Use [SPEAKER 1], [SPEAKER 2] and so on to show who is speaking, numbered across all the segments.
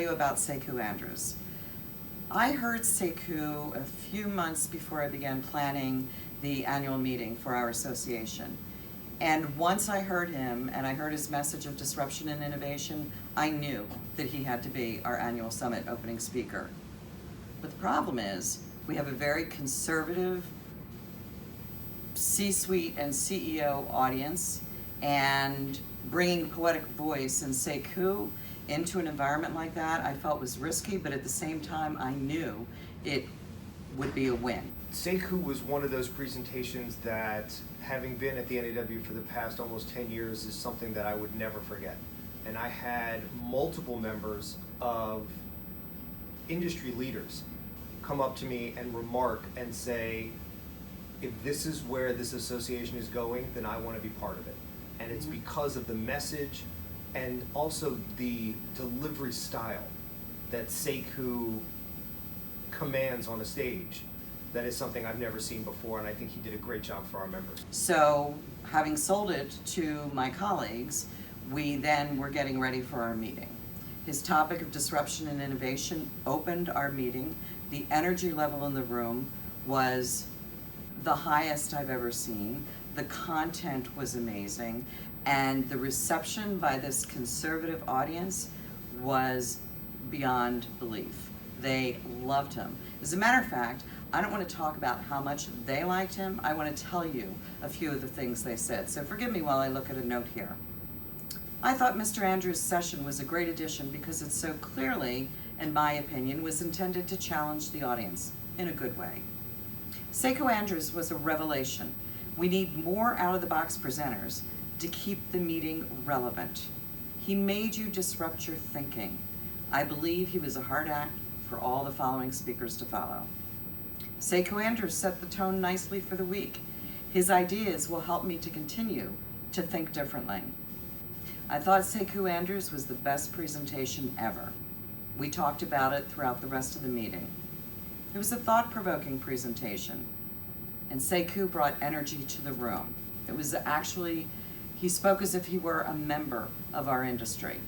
[SPEAKER 1] you about Sekou Andrews. I heard Sekou a few months before I began planning the annual meeting for our association. And once I heard him and I heard his message of disruption and innovation, I knew that he had to be our annual summit opening speaker. But the problem is, we have a very conservative C-suite and CEO audience, and bringing poetic voice and Sekou into an environment like that I felt was risky, but at the same time I knew it would be a win.
[SPEAKER 2] Sekou was one of those presentations that, having been at the NAW for the past almost 10 years, is something that I would never forget. And I had multiple members of industry leaders come up to me and remark and say, if this is where this association is going, then I want to be part of it. And it's because of the message and also the delivery style that Sekou commands on a stage. That is something I've never seen before, and I think he did a great job for our members.
[SPEAKER 1] So, having sold it to my colleagues, we then were getting ready for our meeting. His topic of disruption and innovation opened our meeting. The energy level in the room was the highest I've ever seen. The content was amazing, and the reception by this conservative audience was beyond belief. They loved him. As a matter of fact, I don't want to talk about how much they liked him. I want to tell you a few of the things they said. So forgive me while I look at a note here. I thought Mr. Andrews' session was a great addition because it so clearly, in my opinion, was intended to challenge the audience in a good way. Sekou Andrews was a revelation. We need more out-of-the-box presenters to keep the meeting relevant. He made you disrupt your thinking. I believe he was a hard act for all the following speakers to follow. Sekou Andrews set the tone nicely for the week. His ideas will help me to continue to think differently. I thought Sekou Andrews was the best presentation ever. We talked about it throughout the rest of the meeting. It was a thought-provoking presentation, and Sekou brought energy to the room. It was actually, he spoke as if he were a member of our industry.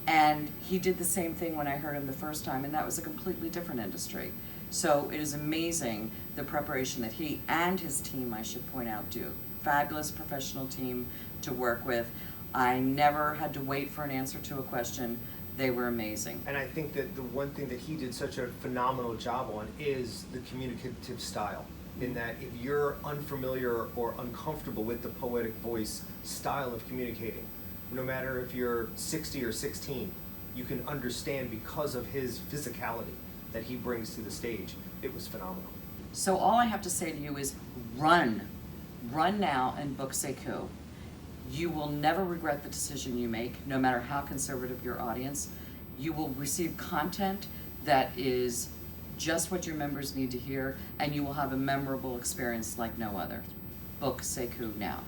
[SPEAKER 1] And he did the same thing when I heard him the first time, and that was a completely different industry. So it is amazing the preparation that he and his team, I should point out, do. Fabulous professional team to work with. I never had to wait for an answer to a question. They were amazing.
[SPEAKER 2] And I think that the one thing that he did such a phenomenal job on is the communicative style. In that if you're unfamiliar or uncomfortable with the poetic voice style of communicating, no matter if you're 60 or 16, you can understand because of his physicality that he brings to the stage. It was phenomenal.
[SPEAKER 1] So all I have to say to you is run. Run now and book Sekou. You will never regret the decision you make, no matter how conservative your audience. You will receive content that is just what your members need to hear, and you will have a memorable experience like no other. Book Sekou now.